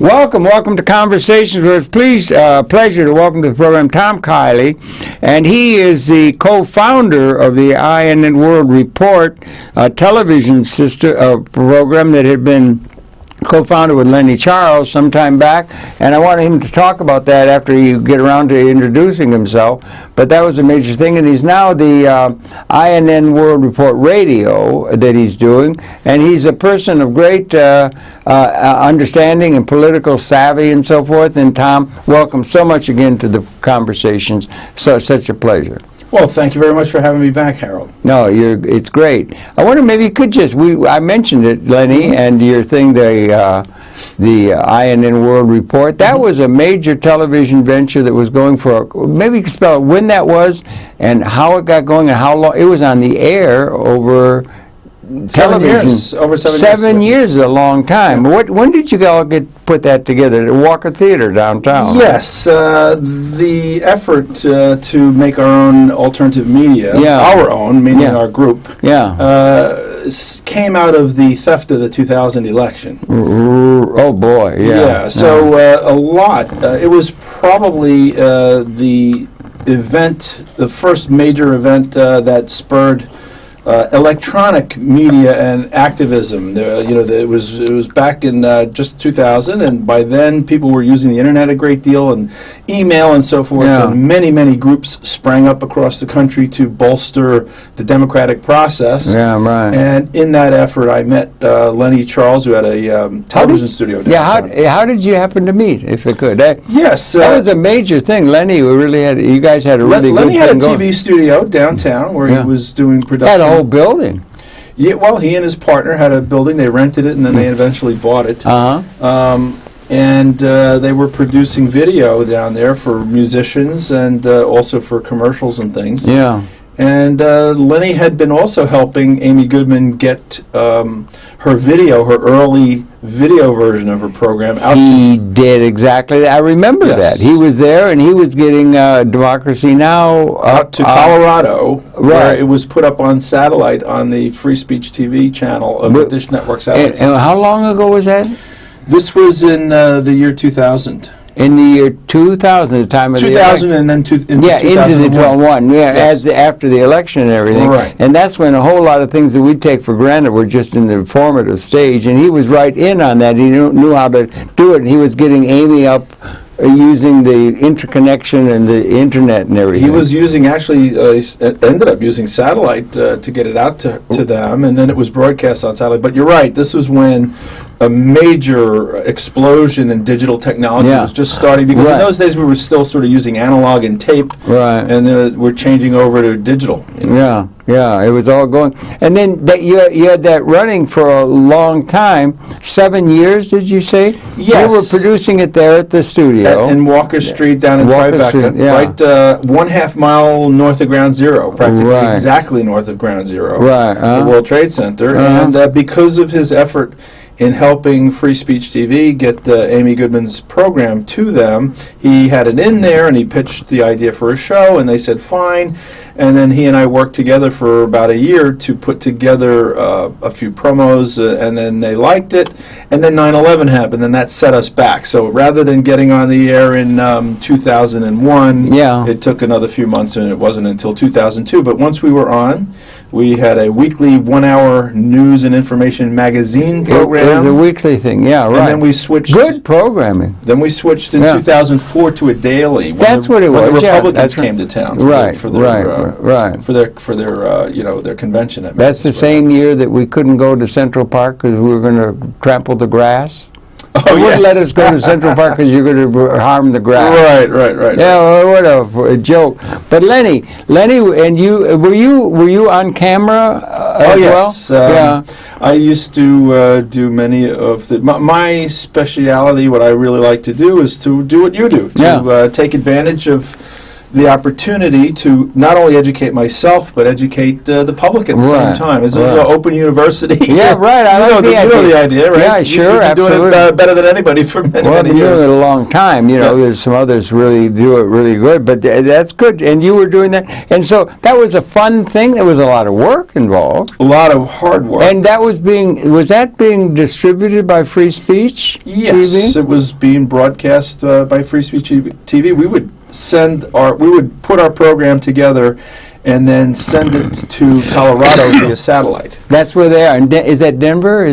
Welcome to Conversations. It's pleasure to welcome to the program Tom Kiely, and he is the co-founder of the INN World Report, a television program that had been co-founded with Lenny Charles some time back, and I wanted him to talk about that after you get around to introducing himself. But that was a major thing, and he's now the INN World Report Radio that he's doing, and he's a person of great understanding and political savvy and so forth. And Tom, welcome so much again to the Conversations. Such a pleasure. Well, thank you very much for having me back, Harold. No, it's great. I wonder maybe you could I mentioned it, Lenny, and your thing, the INN World Report. That was a major television venture that was going for, maybe you could spell it, when that was, and how it got going, and how long. It was on the air over television. 7 years. Over 7 years. 7 years is a long time. Yeah. When did you all put that together? At Walker Theater downtown? Yes. The effort to make our own alternative media, our own, meaning our group, came out of the theft of the 2000 election. Oh, boy, yeah. So a lot. It was probably the first major event that spurred electronic media and activism. It was back in just 2000, and by then people were using the internet a great deal and email and so forth. Yeah. And many groups sprang up across the country to bolster the democratic process. Yeah, right. And in that effort, I met Lenny Charles, who had a television studio downtown. How did you happen to meet, if it could? Yes, that was a major thing. Lenny really had. You guys had a really good Lenny had a thing TV going. studio downtown where he was doing production. Had a whole building. Yeah, well, he and his partner had a building. They rented it, and then they eventually bought it. And they were producing video down there for musicians and also for commercials and things. Yeah. And Lenny had been also helping Amy Goodman get her early video version of her program out. He did exactly that. I remember that. He was there, and he was getting Democracy Now! Out to Colorado, where right. it was put up on satellite on the Free Speech TV channel of the Dish Network satellite system. And how long ago was that? This was in the year 2000. In the year 2000, the time of 2000 the election. and then into 2001. Into the 2001, Yes. after the election and everything. Right. And that's when a whole lot of things that we take for granted were just in the formative stage, and he was right in on that. He knew how to do it, and he was getting Amy up using the interconnection and the internet and everything. He was using, ended up using satellite to get it out to them, and then it was broadcast on satellite. But you're right, this was when a major explosion in digital technology was just starting, because in those days we were still sort of using analog and tape, and then we're changing over to digital. Yeah, it was all going. And then you had that running for a long time. 7 years, did you say? Yes. You were producing it there at the studio. In Walker Street down in Tribeca, right 1/2 mile north of Ground Zero, practically exactly north of Ground Zero, the World Trade Center. And because of his effort in helping Free Speech TV get Amy Goodman's program to them, he had it in there, and he pitched the idea for a show, and they said fine. And then he and I worked together for about a year to put together a few promos, and then they liked it. And then 9/11 happened, and that set us back. So rather than getting on the air in 2001, it took another few months, and it wasn't until 2002. But once we were on, we had a weekly 1-hour news and information magazine program. It was a weekly thing, And then we switched. Good programming. Then we switched in 2004 to a daily. That's what it was. When the Republicans came to town for their convention. That's the same year that we couldn't go to Central Park because we were going to trample the grass. They wouldn't let us go to Central Park because you're going to harm the grass. Right. Yeah, well, what a joke. But Lenny, and you were you on camera as yes. well? I used to do many of my speciality. What I really like to do is to do what you do. To take advantage of the opportunity to not only educate myself but educate the public at the same time. It's an open university. Yeah, right. You know the idea, right? Yeah, sure, You've been doing it better than anybody for many years. Well, I've been doing it a long time. You know, there's some others really do it really good, but that's good. And you were doing that, and so that was a fun thing. There was a lot of work involved. A lot of hard work. And that was being distributed by Free Speech Yes, TV? it was being broadcast by Free Speech TV. We would put our program together and then send it to Colorado via satellite. That's where they are. Is that Denver?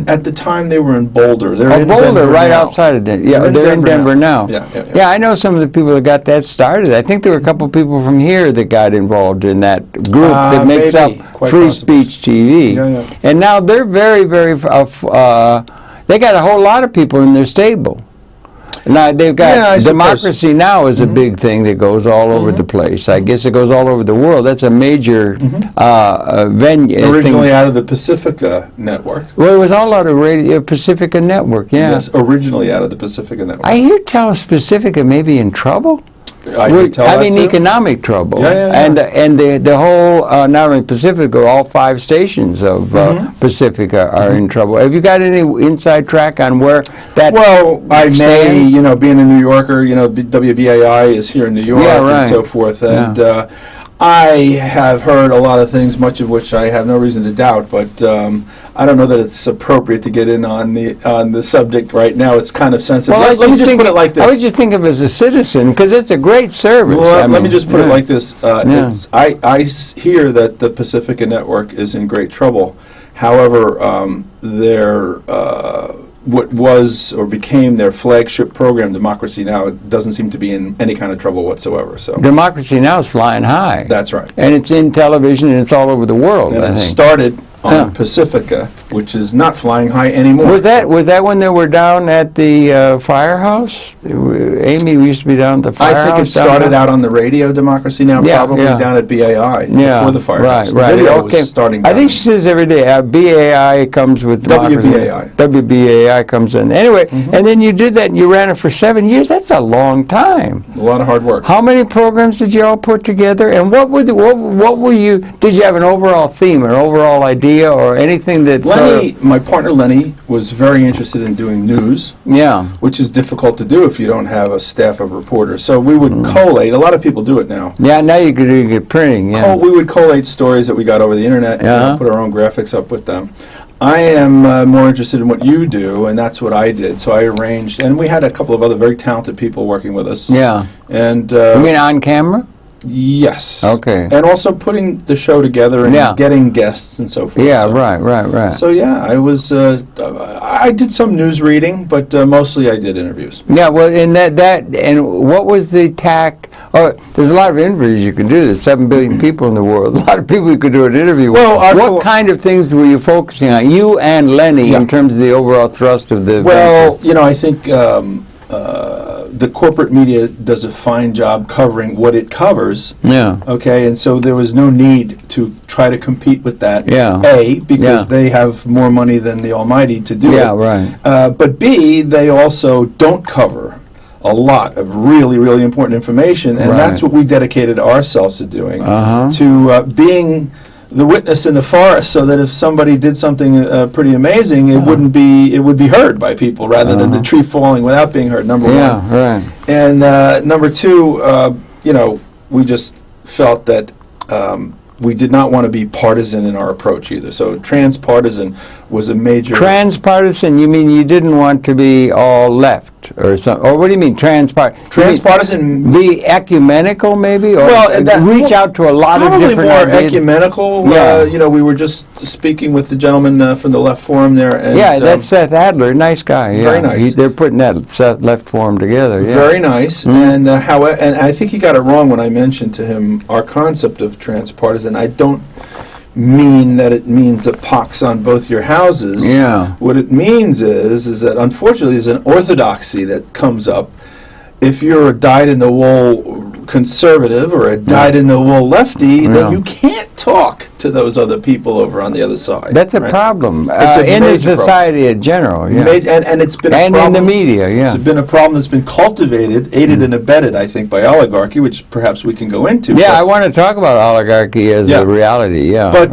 At the time, they were in Boulder. They're in Boulder, Denver right now. outside of Denver. Yeah, they're in Denver now. Yeah, I know some of the people that got that started. I think there were a couple of people from here that got involved in that group that makes up Free Speech TV. Yeah. And now they're very, very, they got a whole lot of people in their stable. Now they've got Democracy Now! Is a big thing that goes all over the place. I guess it goes all over the world. That's a major venue. Originally out of the Pacifica network. Well, it was all out of Pacifica Network, yeah. Yes, originally out of the Pacifica network. I hear Pacifica may be in trouble. I mean, economic trouble. Yeah. And the whole, not only Pacifica, all 5 stations of Pacifica are in trouble. Have you got any inside track on where that I stands? may, being a New Yorker, WBAI is here in New York and so forth. And I have heard a lot of things, much of which I have no reason to doubt, but I don't know that it's appropriate to get in on the subject right now. It's kind of sensitive. Well, let me just put it like this. I would just think of it as a citizen, because it's a great service. Well, let me just put it like this. I hear that the Pacifica Network is in great trouble. However, what was or became their flagship program, Democracy Now!, doesn't seem to be in any kind of trouble whatsoever. So Democracy Now! Is flying high. That's right. And it's in television, and it's all over the world, and I think. Started on Pacifica, which is not flying high anymore. Was that when they were down at the firehouse? Amy used to be down at the firehouse. I think it started out on the radio, Democracy Now!, probably down at BAI before the firehouse. Right. The video okay. was starting I think she says every day, BAI comes with Democracy. WBAI comes in. Anyway, and then you did that, and you ran it for 7 years. That's a long time. A lot of hard work. How many programs did you all put together? And what were you, did you have an overall theme, an overall idea, or anything that my partner Lenny was very interested in doing news, which is difficult to do if you don't have a staff of reporters. So we would collate. A lot of people do it now. Yeah, now you could do printing. Yeah, we would collate stories that we got over the internet and put our own graphics up with them. I am more interested in what you do, and that's what I did. So I arranged, and we had a couple of other very talented people working with us. Yeah, and you mean on camera? Yes. Okay. And also putting the show together and getting guests and so forth. Yeah, so. Right. So I was, I did some news reading, but mostly I did interviews. Yeah, well, and and what was the tack? Oh, there's a lot of interviews you can do. There's 7 billion people in the world. A lot of people you could do an interview with. Well, what kind of things were you focusing on, you and Lenny, in terms of the overall thrust of the venture? I think the corporate media does a fine job covering what it covers. Yeah. Okay, and so there was no need to try to compete with that. Yeah. A, because they have more money than the Almighty to do it. Yeah, right. But B, they also don't cover a lot of really, really important information, and that's what we dedicated ourselves to doing, to being the witness in the forest, so that if somebody did something pretty amazing, it would be heard by people rather than the tree falling without being heard. Number one. Yeah, right. And number two, we just felt that we did not want to be partisan in our approach either. So transpartisan was a major... Transpartisan, you mean you didn't want to be all left or something? Or what do you mean, transpartisan? Be ecumenical, maybe? Or reach out to a lot of different more ideas? Ecumenical. We were just speaking with the gentleman from the Left Forum there. And, that's Seth Adler, nice guy. Very nice. They're putting that Seth Left Forum together. Yeah. Very nice. And and I think he got it wrong when I mentioned to him our concept of transpartisan. I don't mean that it means a pox on both your houses. Yeah. What it means is that unfortunately there's an orthodoxy that comes up. If you're a dyed-in-the-wool conservative or a dyed-in-the-wool lefty, then you can't talk to those other people over on the other side. That's a problem in the society in general. Yeah. And it's been a problem. And in the media, yeah. It's been a problem that's been cultivated, aided and abetted, I think, by oligarchy, which perhaps we can go into. Yeah, I want to talk about oligarchy as a reality, yeah. But,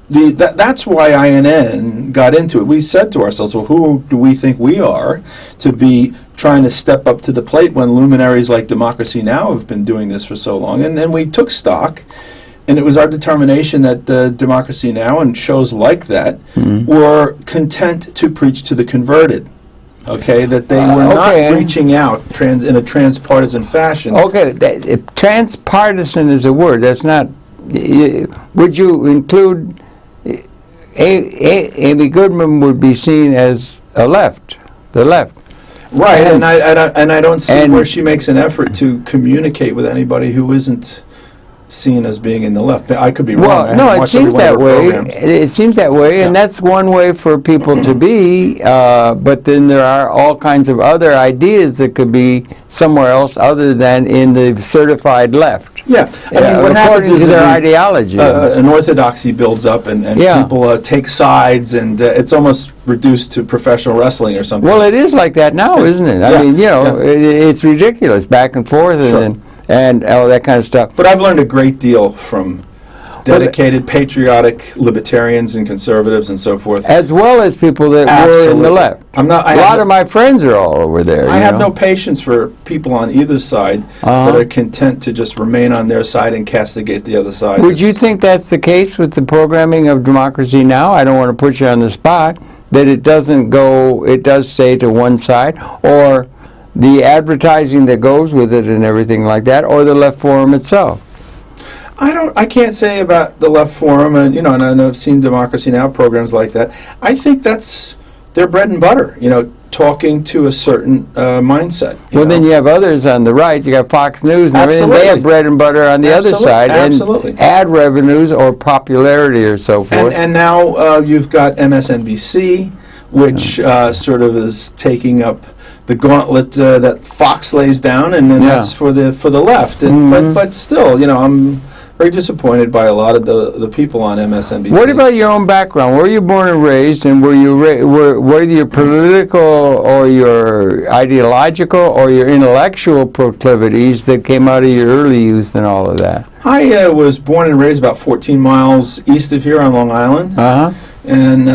that's why INN got into it. We said to ourselves, well, who do we think we are to be trying to step up to the plate when luminaries like Democracy Now! Have been doing this for so long? And we took stock, and it was our determination that Democracy Now! And shows like that were content to preach to the converted. Okay, that they were not reaching out in a transpartisan fashion. Okay, transpartisan is a word. That's not... Would you include... Amy Goodman would be seen as the left. Right, and I don't see where she makes an effort to communicate with anybody who isn't seen as being in the left. I could be wrong. Well, no, it seems that way. It seems that way, and that's one way for people to be. But then there are all kinds of other ideas that could be somewhere else other than in the certified left. Yeah, I mean, what happens is their ideology. An orthodoxy builds up, and people take sides, and it's almost reduced to professional wrestling or something. Well, it is like that now, isn't it? I mean, it's ridiculous, back and forth, and all that kind of stuff. But I've learned a great deal from dedicated, patriotic libertarians and conservatives and so forth, as well as people that were in the left. A lot of my friends are all over there. I have no patience for people on either side that are content to just remain on their side and castigate the other side. Would you think that's the case with the programming of Democracy Now! I don't want to put you on the spot, that it does stay to one side, or the advertising that goes with it and everything like that, or the left forum itself? I can't say about the left forum, and I've seen Democracy Now! Programs like that. I think that's their bread and butter, talking to a certain mindset. Then you have others on the right. You got Fox News and everything. They have bread and butter on the other side, and ad revenues or popularity or so forth. And now you've got MSNBC, which sort of is taking up the gauntlet that Fox lays down, and then that's for the left. And but still, I'm very disappointed by a lot of the people on MSNBC. What about your own background? Where were you born and raised, and were your political or your ideological or your intellectual proclivities that came out of your early youth and all of that? I was born and raised about 14 miles east of here on Long Island, and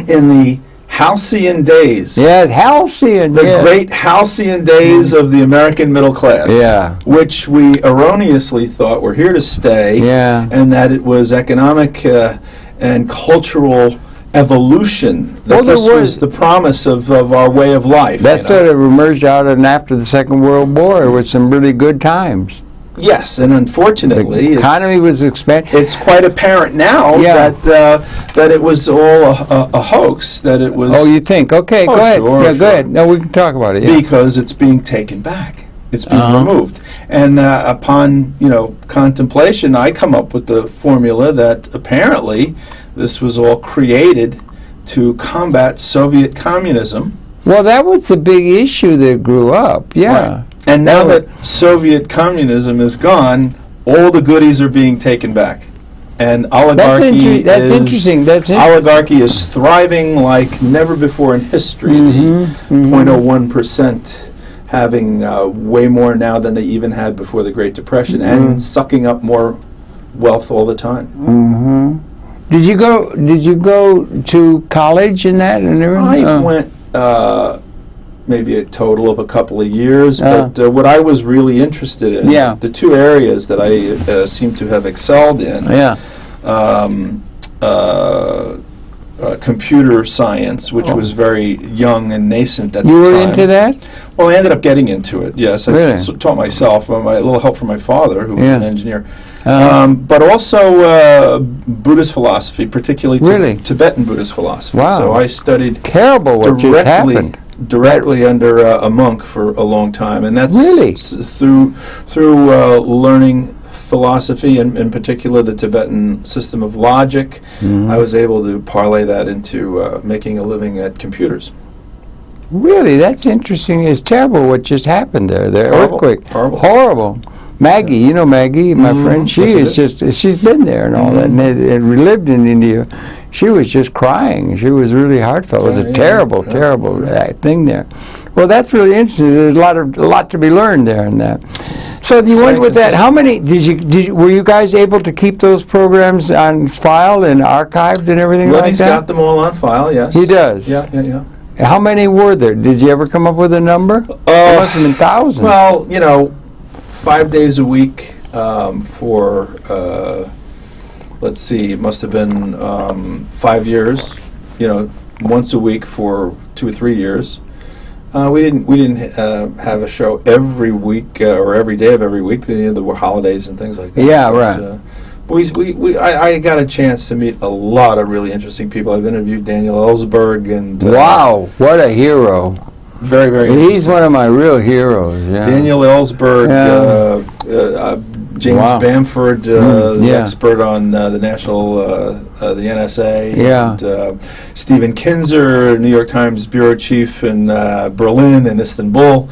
in the halcyon days. Yeah, halcyon. The great halcyon days of the American middle class. Yeah. Which we erroneously thought were here to stay. Yeah. And that it was economic and cultural evolution. That this was the promise of our way of life. That sort of emerged out and after the Second World War with some really good times. Yes, and unfortunately, the economy was expanding. It's quite apparent now that it was all a hoax. That it was. Oh, you think? Okay, go ahead. Go ahead. No, we can talk about it. Because it's being taken back. It's being removed, and upon contemplation, I come up with the formula that apparently this was all created to combat Soviet communism. Well, that was the big issue that grew up. Yeah. Right. And now that Soviet communism is gone, all the goodies are being taken back. And oligarchy oligarchy is thriving like never before in history. The 0.01% having way more now than they even had before the Great Depression, and sucking up more wealth all the time. Did you go to college in that and everything? I went maybe a total of a couple of years, but what I was really interested in, the two areas that I seem to have excelled in, computer science, which was very young and nascent at the time. You were into that? Well, I ended up getting into it, yes. I taught myself, a little help from my father, who was an engineer. But also Buddhist philosophy, particularly Tibetan Buddhist philosophy. Wow. So I studied directly under a monk for a long time, and that's through learning philosophy, and in particular the Tibetan system of logic. I was able to parlay that into making a living at computers. Really, that's interesting. It's terrible what just happened there. The earthquake. Horrible. Maggie, you know Maggie, my friend, she's been there and all that, and relived in India. She was just crying. She was really heartfelt. It was a terrible thing there. Well, that's really interesting. There's a lot to be learned there in that. So you went with that. How many were you guys able to keep those programs on file and archived and everything like that? Lenny's got them all on file. Yes, he does. Yeah. How many were there? Did you ever come up with a number? There must have been thousands. Well, 5 days a week for, let's see, it must have been 5 years. Once a week for 2 or 3 years. We didn't have a show every week or every day of every week. There were holidays and things like that. Yeah, right. I got a chance to meet a lot of really interesting people. I've interviewed Daniel Ellsberg and wow, what a hero! Very, very. He's one of my real heroes. Yeah. Daniel Ellsberg, James Bamford, the expert on the national, the NSA. Yeah. And, Stephen Kinzer, New York Times bureau chief in Berlin and Istanbul,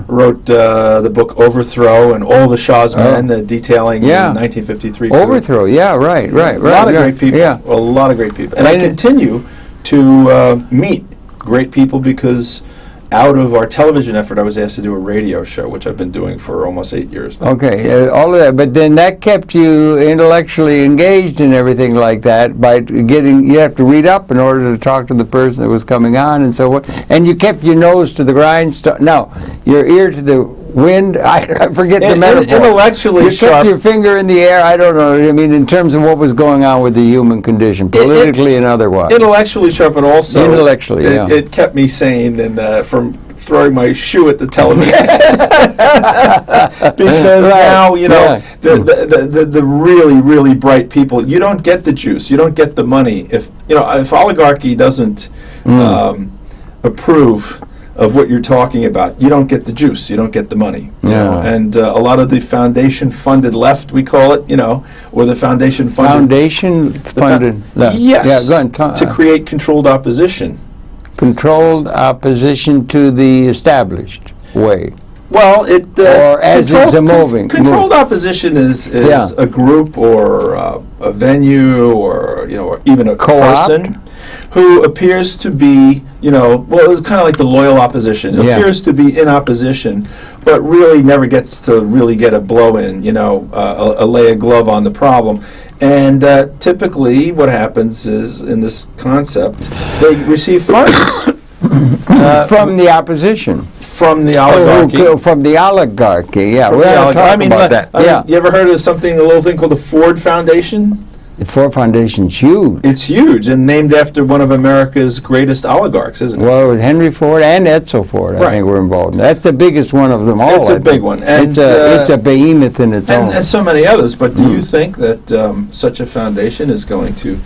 wrote the book Overthrow and all the Shah's men, detailing the 1953 Overthrow. Yeah, right. A lot of great people. Yeah. A lot of great people. And I continue to meet great people because out of our television effort, I was asked to do a radio show, which I've been doing for almost 8 years now. Okay, all of that, but then that kept you intellectually engaged and everything like that by you have to read up in order to talk to the person that was coming on and so on. And you kept your nose to the grindstone. No, your ear to the wind. I forget the metaphor. Intellectually you sharp. kept your finger in the air. I don't know. I mean, in terms of what was going on with the human condition, politically and otherwise. Intellectually sharp, but also it kept me sane and from throwing my shoe at the television. Because now the really, really bright people, you don't get the juice, you don't get the money if oligarchy doesn't approve of what you're talking about, you don't get the juice, you don't get the money. And a lot of the foundation-funded left, we call it, or the foundation-funded... Foundation-funded left. Yes, to create controlled opposition. Controlled opposition to the established way. Well, or as it's moving. Controlled opposition is a group or a venue or even a person who appears to be, it's kind of like the loyal opposition. It appears to be in opposition, but really never gets to really get a blow in, lay a glove on the problem. And typically what happens is, in this concept, they receive funds. From the opposition. From the oligarchy. From the oligarchy, yeah. We're going to talk about that. You ever heard of a little thing called the Ford Foundation? The Ford Foundation's huge. It's huge and named after one of America's greatest oligarchs, isn't it? Well, Henry Ford and Edsel Ford, I think, were involved. That's the biggest one of them all. It's a big one. And it's a behemoth in its own. And so many others. But do you think that such a foundation is going to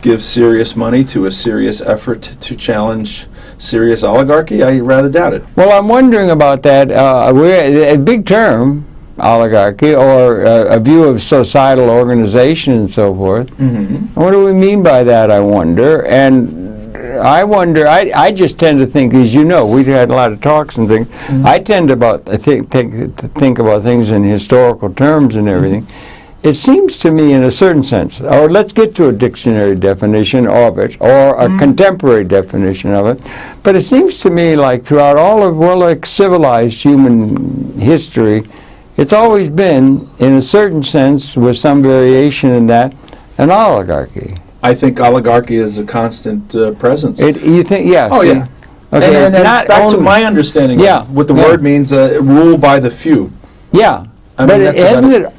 give serious money to a serious effort to challenge serious oligarchy? I rather doubt it. Well, I'm wondering about that. A big term, oligarchy, or a view of societal organization and so forth. Mm-hmm. What do we mean by that, I wonder? And I wonder, I just tend to think, as you know, we've had a lot of talks and things, I tend to think about things in historical terms and everything. It seems to me, in a certain sense, or let's get to a dictionary definition of it, or a contemporary definition of it, but it seems to me like throughout all of, civilized human history, it's always been, in a certain sense, with some variation in that, an oligarchy. I think oligarchy is a constant presence. You think, yeah. Oh, yeah. Okay, and back to my understanding of what the word means, rule by the few. Yeah, hasn't it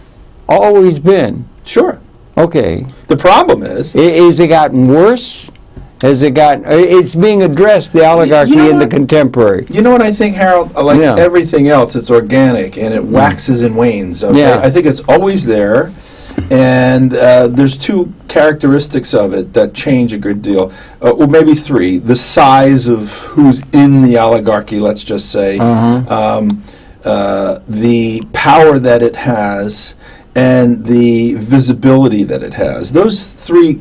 always been? Sure. Okay. The problem is it gotten worse? Has it gotten? It's being addressed, the oligarchy in the contemporary. You know what I think, Harold? Like everything else, it's organic and it waxes and wanes. Okay? Yeah. I think it's always there, and there's two characteristics of it that change a good deal. Well, maybe three. The size of who's in the oligarchy, let's just say, the power that it has, and the visibility that it has. Those three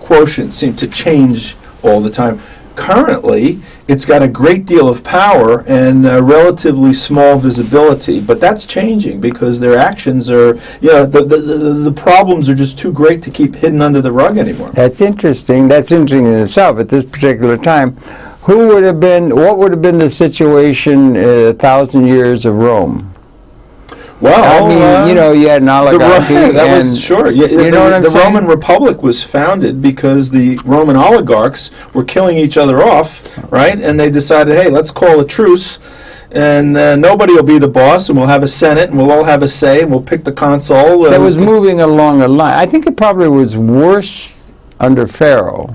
quotients seem to change all the time. currently it's got a great deal of power and relatively small visibility, but that's changing because their actions are, the problems are just too great to keep hidden under the rug anymore. That's interesting. That's interesting in itself at this particular time. What would have been the situation 1,000 years of Rome? Well, I mean, you had an oligarchy. That was sure. You know what I'm saying? The Roman Republic was founded because the Roman oligarchs were killing each other off, right? And they decided, hey, let's call a truce, and nobody will be the boss, and we'll have a senate, and we'll all have a say, and we'll pick the consul. That was moving along a line. I think it probably was worse under Pharaoh.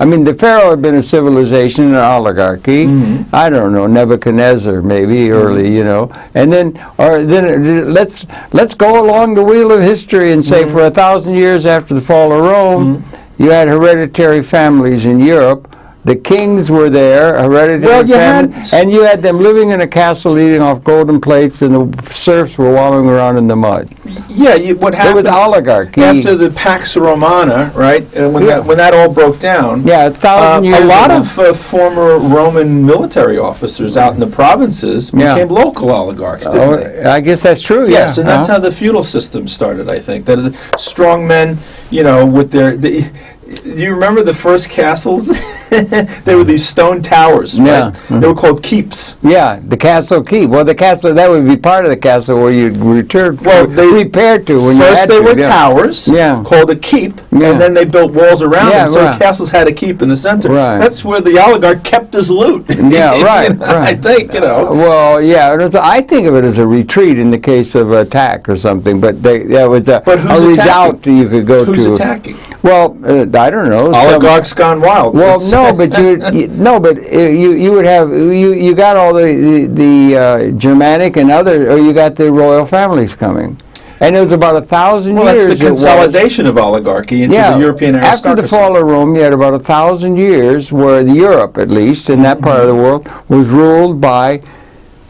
I mean, the Pharaoh had been a civilization, an oligarchy. Mm-hmm. I don't know, Nebuchadnezzar maybe early, and then let's go along the wheel of history and say for 1,000 years after the fall of Rome, you had hereditary families in Europe. The kings were there, hereditary families, and you had them living in a castle eating off golden plates, and the serfs were wallowing around in the mud. Yeah, what happened? It was oligarchy. After the Pax Romana, right, when that all broke down, 1,000 years a lot of former Roman military officers out in the provinces became local oligarchs, didn't they? I guess that's true, yes, and that's how the feudal system started, I think. That the strong men, with their... Do you remember the first castles? They were these stone towers, right? Yeah. Mm-hmm. They were called keeps. Yeah, the castle keep. Well, the castle, that would be part of the castle where you'd repair to when you had First they were towers called a keep, and then they built walls around them, so the castles had a keep in the center. Right. That's where the oligarch kept his loot. Yeah, right, right. I think, well, yeah, I think of it as a retreat in the case of attack or something, but that was a redoubt you could go to. Who's attacking? Well, I don't know. Oligarchs gone wild. Well, no, but you would have you got all the Germanic and other, or you got the royal families coming, and it was about 1,000 years. Well, that's the consolidation of oligarchy into the European aristocracy. After the fall of Rome, you had about 1,000 years where Europe, at least in that part of the world, was ruled by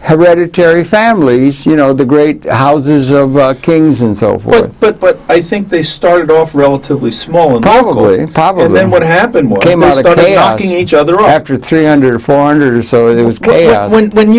hereditary families, the great houses of kings and so forth. But I think they started off relatively small and probably. And then what happened was they started knocking each other off. After 300 or 400 or so, it was chaos. When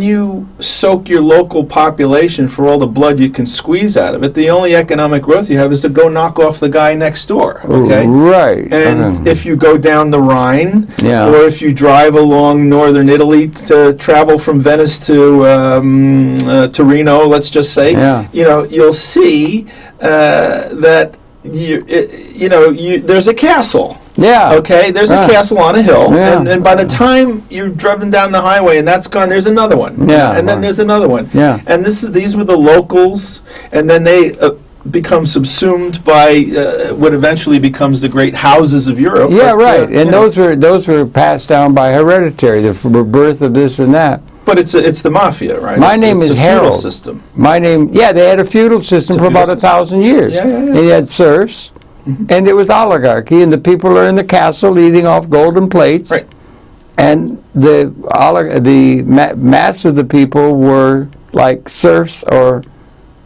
you soak your local population for all the blood you can squeeze out of it, the only economic growth you have is to go knock off the guy next door. Okay, right. And if you go down the Rhine, or if you drive along northern Italy to travel from Venice to Reno, let's just say, you'll see that there's a castle. Yeah. Okay. There's a castle on a hill, and by the time you've driven down the highway and that's gone, there's another one. Yeah. And then there's another one. Yeah. And these were the locals, and then they become subsumed by what eventually becomes the great houses of Europe. Yeah, right. And those were passed down by hereditary, the birth of this and that. But it's the mafia, right? My name is Harold. Feudal system. My name, they had a feudal system for about 1,000 years. Yeah. And you had serfs, and it was oligarchy, and the people are in the castle eating off golden plates. Right. And the mass of the people were like serfs or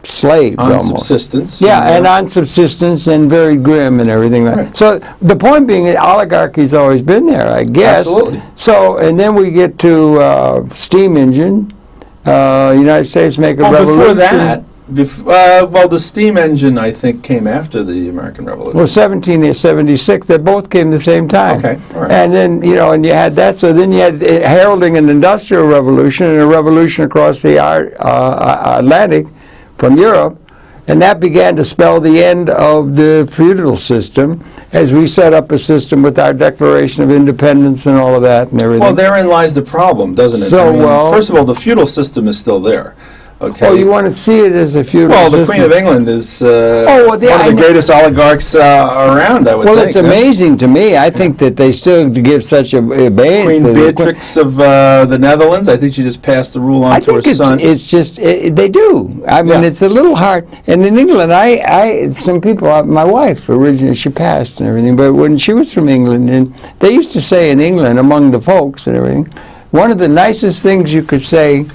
slaves on almost. Subsistence. And on subsistence and very grim and everything like that. So the point being that oligarchy's always been there, I guess. Absolutely. So, and then we get to steam engine. United States make a revolution. Before that, the steam engine, I think, came after the American Revolution. Well, 1776, they both came the same time. Okay, all right. And then, and you had that, so then you had heralding an industrial revolution and a revolution across the Atlantic from Europe, and that began to spell the end of the feudal system as we set up a system with our Declaration of Independence and all of that and everything. Well, therein lies the problem, doesn't it? So, first of all, the feudal system is still there. Okay. Oh, you want to see it as a feudal system? Well, the Queen of England is one of the greatest oligarchs around, I would think. Well, it's amazing to me. I think that they still give such a base. Queen Beatrix of the Netherlands, I think she just passed the rule on to her son. It's just, they do. I mean, it's a little hard. And in England, some people, my wife originally, she passed and everything, but when she was from England, and they used to say in England, among the folks and everything, one of the nicest things you could say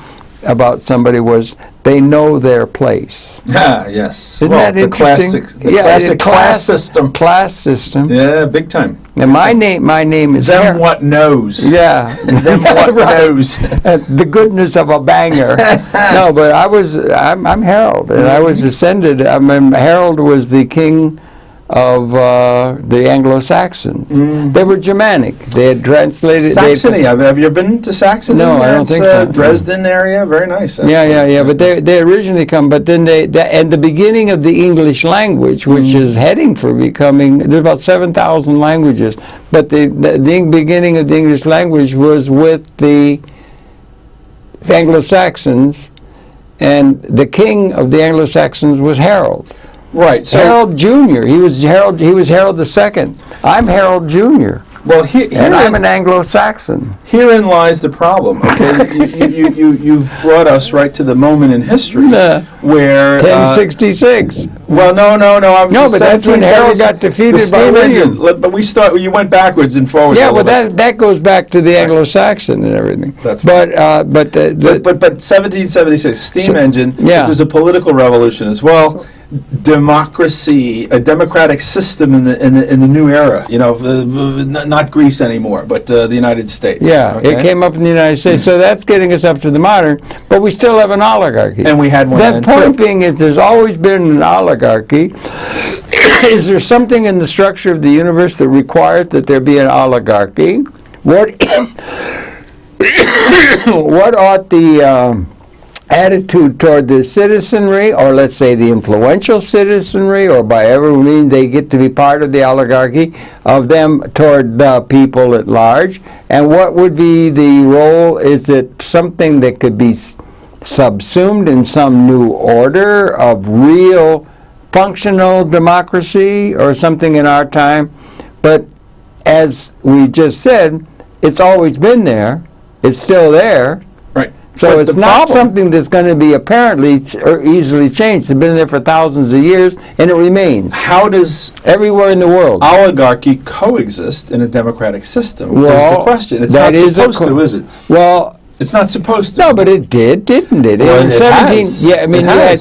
about somebody was they know their place. Ah, yes. Isn't that interesting? The classic class system. Class system. Yeah, big time. And my name is Them what knows. Yeah. Them what knows. The goodness of a banger. No, but I'm Harold, and I was descended. I mean, Harold was the king of the Anglo-Saxons. They were Germanic. They had translated... Saxony. Have you been to Saxony? No, I don't think so. Dresden area. Very nice. Actually. Yeah. But they originally come, but then and the beginning of the English language, which is heading for becoming... There's about 7,000 languages, but the beginning of the English language was with the Anglo-Saxons, and the king of the Anglo-Saxons was Harold. Right. So Harold Jr. He was Harold II. I'm Harold Jr. Well, and I'm an Anglo-Saxon. Herein lies the problem. Okay, you've brought us right to the moment in history where 1066. Well, no. But that's when Harold got defeated by William. But you went backwards and forwards. Yeah, well, that goes back to the Anglo-Saxon and everything. That's right. But 1776 steam engine. Yeah. There's a political revolution as well. Democracy, a democratic system in the new era. You know, not Greece anymore, but the United States. Yeah, it came up in the United States, so that's getting us up to the modern. But we still have an oligarchy, and we had one. That point being is, there's always been an oligarchy. Is there something in the structure of the universe that requires that there be an oligarchy? What ought the attitude toward the citizenry, or let's say the influential citizenry, or by every means they get to be part of the oligarchy, of them toward the people at large? And what would be the role? Is it something that could be subsumed in some new order of real functional democracy, or something in our time? But as we just said, it's always been there. It's still there. Right. So it's not something that's going to be apparently or easily changed. It's been there for thousands of years, and it remains. How does everywhere in the world oligarchy coexist in a democratic system? Well, is the question. It's not supposed to, is it? Well, it's not supposed to. No, but it did, didn't it? Well, in it has. Yeah, I mean, you had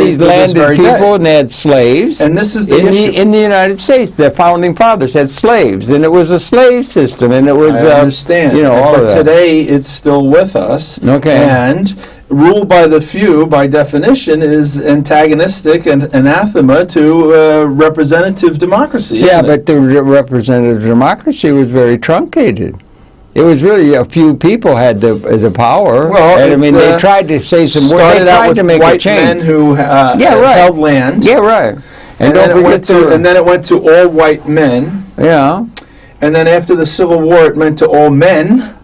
these landed people, and they had slaves. And this is the issue. In the United States, the founding fathers had slaves, and it was a slave system, and it was. I understand. You know, all but of that. Today, it's still with us. Okay. And rule by the few, by definition, is antagonistic and anathema to representative democracy. Yeah, but the representative democracy was very truncated. It was really a few people had the power. Well, and, I mean, they tried to say some words. They tried to make a change. White men who held land. Yeah, right. And then it went to all white men. Yeah. And then after the Civil War, it meant to all men.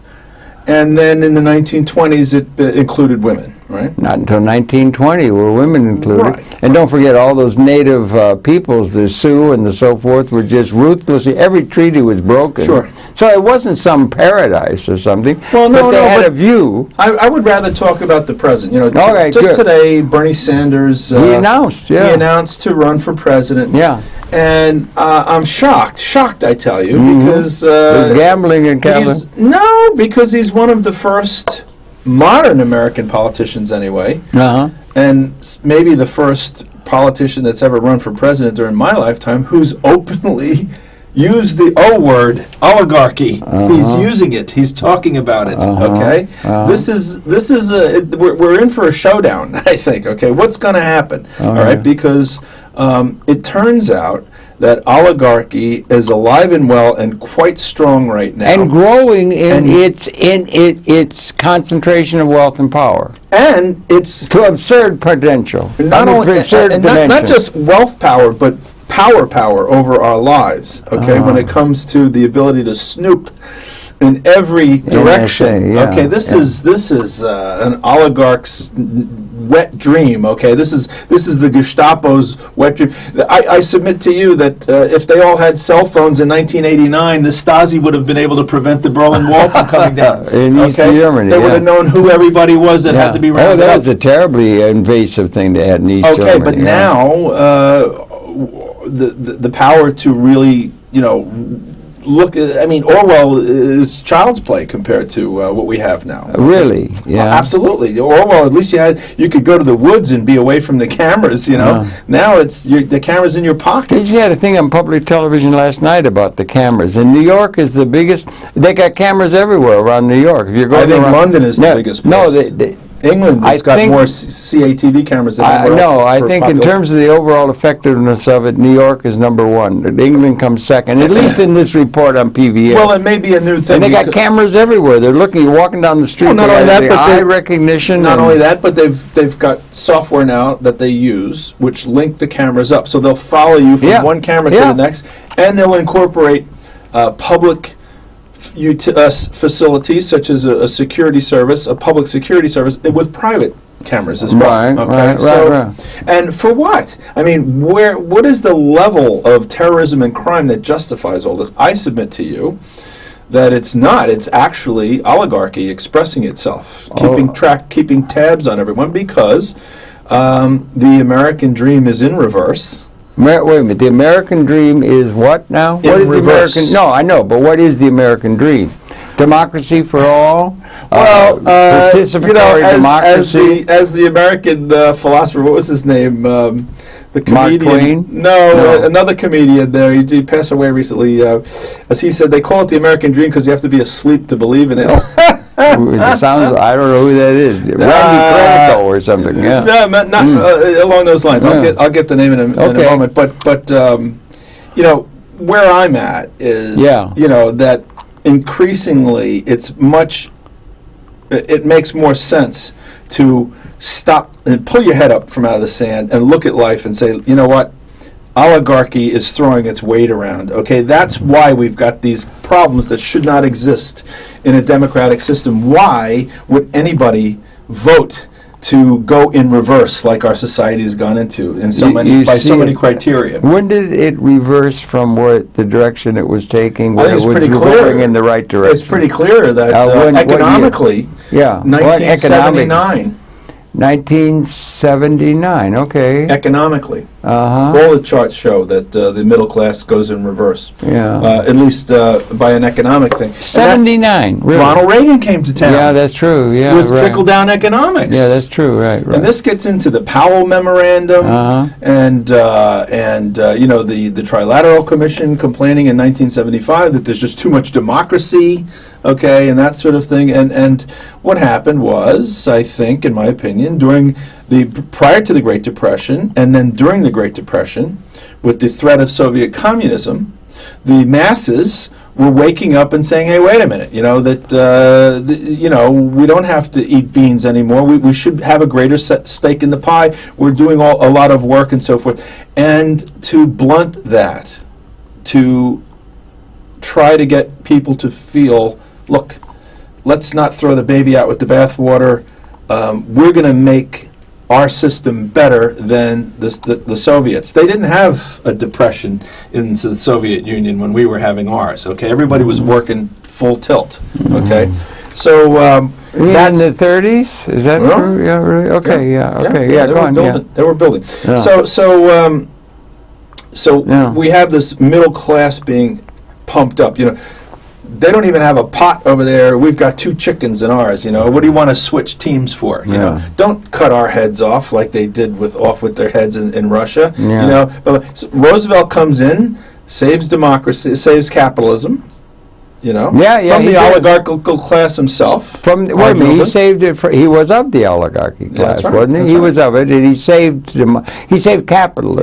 And then in the 1920s, it included women, right? Not until 1920 were women included. Right. And don't forget, all those native peoples, the Sioux and the so forth, were just ruthlessly, every treaty was broken. Sure. So it wasn't some paradise or something. Well, but they had a view. I would rather talk about the present. You know, okay, just today, Bernie Sanders he announced to run for president. Yeah. And I'm shocked, I tell you, because there's gambling and gambling. No, because he's one of the first modern American politicians, anyway, and maybe the first politician that's ever run for president during my lifetime who's openly used the O word, oligarchy. He's using it. He's talking about it. Okay, this is we're in for a showdown. I think. Okay, what's going to happen? All right, because it turns out that oligarchy is alive and well and quite strong right now, and growing in its concentration of wealth and power, and it's to absurd potential. Not only not just wealth power, but power over our lives. Okay, when it comes to the ability to snoop in every direction. Okay, this is an oligarch's wet dream. Okay, this is the Gestapo's wet dream. I submit to you that if they all had cell phones in 1989, the Stasi would have been able to prevent the Berlin Wall from coming down. In East Germany, they would have known who everybody was that had to be rounded up. That was a terribly invasive thing they had in East Germany. Okay, but now the power to really, look, I mean, Orwell is child's play compared to what we have now. Really? Yeah. Absolutely. Orwell, at least you could go to the woods and be away from the cameras, you know. Now the camera's in your pocket. You just had a thing on public television last night about the cameras. And New York is the biggest. They got cameras everywhere around New York. If you're going I think London is the biggest place. No, England has got more CATV cameras than anywhere else. No, I think in terms of the overall effectiveness of it, New York is number one. England comes second, at least in this report on PVA. Well, it may be a new thing. And they got cameras everywhere. They're looking, you're walking down the street, not only that, but eye recognition. Not only that, but they've got software now that they use, which link the cameras up. So they'll follow you from one camera to the next, and they'll incorporate public facilities such as a security service, a public security service, with private cameras as well. Right. And for what? I mean, what is the level of terrorism and crime that justifies all this? I submit to you that it's not. It's actually oligarchy expressing itself, keeping tabs on everyone, because the American dream is in reverse. Wait a minute. The American dream is what now? What is reverse. the American? No, I know, but what is the American dream? Democracy for all. Well, participatory democracy. As the American philosopher, what was his name? The comedian. Mark Twain? No, another comedian. He passed away recently. As he said, they call it the American dream because you have to be asleep to believe in it. It sounds. I don't know who that is. Randy Crackle or something. Yeah. No, not along those lines. I'll get the name in a moment. But you know, where I'm at is you know, that increasingly it makes more sense to stop and pull your head up from out of the sand and look at life and say, you know what? Oligarchy is throwing its weight around. Okay, that's why we've got these problems that should not exist in a democratic system. Why would anybody vote to go in reverse like our society has gone into in so many criteria? When did it reverse from the direction it was taking? I think it's pretty clear. Going in the right direction. It's pretty clear that economically, 1979. 1979, okay. Economically. All the charts show that the middle class goes in reverse. At least by an economic thing. 79, really. Ronald Reagan came to town. Yeah, that's true. Yeah, with trickle-down economics. Yeah, that's true. Right. And this gets into the Powell Memorandum and you know, the Trilateral Commission complaining in 1975 that there's just too much democracy. Okay, and that sort of thing. And what happened was, I think, in my opinion, prior to the Great Depression, and then during the Great Depression, with the threat of Soviet communism, the masses were waking up and saying, "Hey, wait a minute! You know that you know, we don't have to eat beans anymore. We should have a greater stake in the pie. We're doing a lot of work and so forth." And to blunt that, to try to get people to feel, look, let's not throw the baby out with the bathwater. We're going to make our system better than the Soviets. They didn't have a depression in the Soviet Union when we were having ours. Okay, everybody was working full tilt. Okay, so that's in the 30s. Is that true? Yeah, really. Okay, go on. They were building. Yeah. So we have this middle class being pumped up. You know, they don't even have a pot over there. We've got 2 chickens in ours. You know, what do you want to switch teams for? You know, don't cut our heads off like they did with their heads in Russia. You know, so Roosevelt comes in, saves democracy, saves capitalism. You know, from the oligarchical class himself. He saved it. He was of the oligarchy class, wasn't he? He was of it, and he saved capitalism. He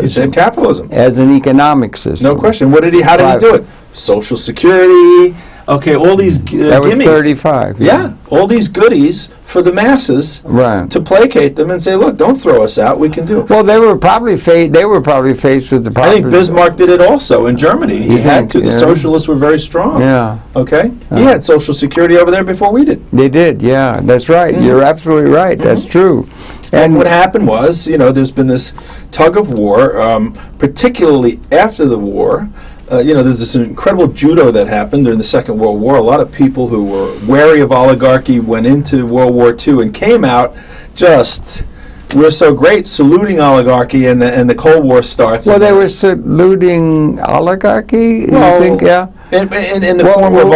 saved capitalism as an economic system. No question. How did he do it? Social Security. Okay, all these that was gimmies. 35. Yeah, all these goodies for the masses to placate them and say, "Look, don't throw us out. We can do it." Well, they were probably faced with the problem. I think Bismarck did it also in Germany. He had to. The socialists were very strong. Yeah. Okay. He had Social Security over there before we did. They did. Yeah, that's right. You're absolutely right. That's true. And what happened was, you know, there's been this tug of war, particularly after the war. You know, there's this incredible judo that happened during the Second World War. A lot of people who were wary of oligarchy went into World War II and came out just we're so great, saluting oligarchy, and the Cold War starts. Well, they were saluting oligarchy. Well, you think, yeah. In the form of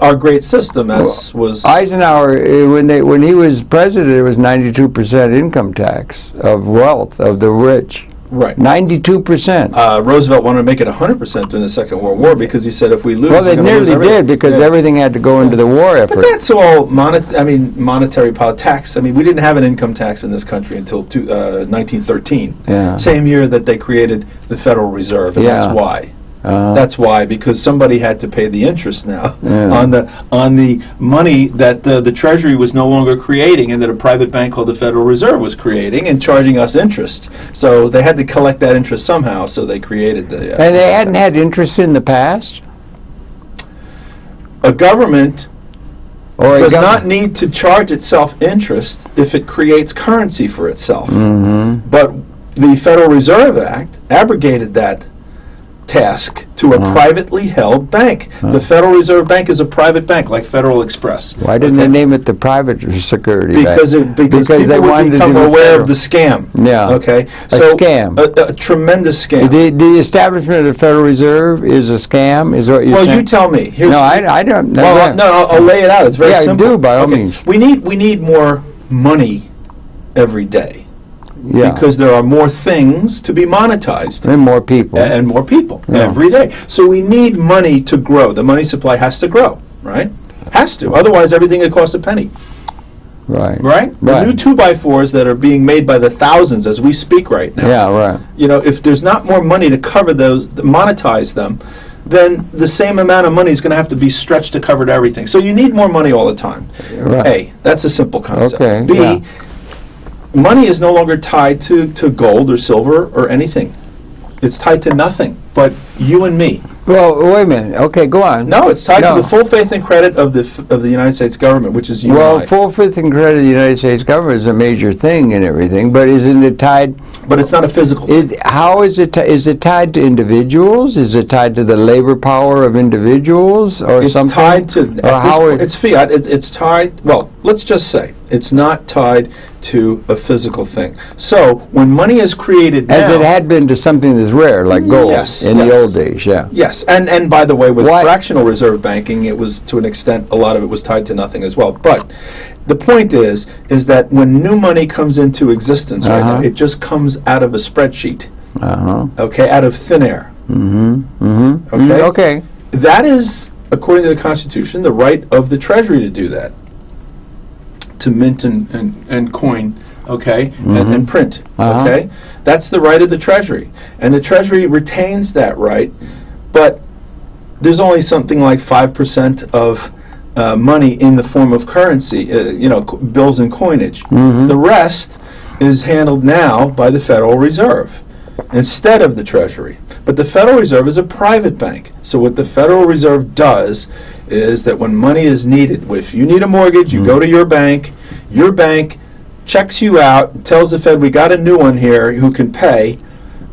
our great system, as was Eisenhower, when he was president, it was 92% income tax of wealth of the rich. Right. 92%. Roosevelt wanted to make it 100% during the Second World War because he said if we lose, well, they nearly did because everything had to go into the war effort. But that's all monetary tax. I mean, we didn't have an income tax in this country until 1913. Yeah. Same year that they created the Federal Reserve, and that's why. That's why, because somebody had to pay the interest now on the money that the Treasury was no longer creating, and that a private bank called the Federal Reserve was creating and charging us interest. So they had to collect that interest somehow. So they created the. And they hadn't had interest in the past. A government does not need to charge itself interest if it creates currency for itself. Mm-hmm. But the Federal Reserve Act abrogated that task to a privately held bank. The Federal Reserve Bank is a private bank, like Federal Express. Why didn't they name it the Private Security Because Bank? Because people they would become aware of the scam. Yeah. Okay. So scam. A tremendous scam. The establishment of the Federal Reserve is a scam, is what you're saying? Well, you tell me. I don't know. Well, no, I'll lay it out. It's very simple. Yeah, do, by all means. We need more money every day. Yeah. Because there are more things to be monetized. And more people. And more people every day. So we need money to grow. The money supply has to grow, right? Has to. Otherwise, everything would cost a penny. Right. Right? The new 2x4s that are being made by the thousands as we speak right now. Yeah, right. You know, if there's not more money to cover those, to monetize them, then the same amount of money is going to have to be stretched to cover everything. So you need more money all the time. Right. A, that's a simple concept. Okay. B, money is no longer tied to gold or silver or anything. It's tied to nothing but you and me. Well, wait a minute. Okay, go on. No, it's tied to the full faith and credit of the United States government, which is you and I. Well, full faith and credit of the United States government is a major thing and everything, but isn't it tied? But it's not a physical thing. How is it? Is it tied to individuals? Is it tied to the labor power of individuals, or it's something? Tied to. It's fiat. It's tied. Well, let's just say it's not tied to a physical thing. So when money is created now, as it had been to something that's rare, like gold in the old days. Yeah. Yes, and by the way, with fractional reserve banking, it was to an extent, a lot of it was tied to nothing as well. But the point is that when new money comes into existence right now, it just comes out of a spreadsheet. Okay, out of thin air. Okay. Okay. That is, according to the Constitution, the right of the Treasury to do that, to mint and coin. Okay, and print. Okay, that's the right of the Treasury, and the Treasury retains that right. But there's only something like 5% of money in the form of currency, bills and coinage. The rest is handled now by the Federal Reserve instead of the Treasury. But the Federal Reserve is a private bank. So what the Federal Reserve does is that when money is needed, if you need a mortgage, you go to your bank checks you out, tells the Fed, we got a new one here who can pay,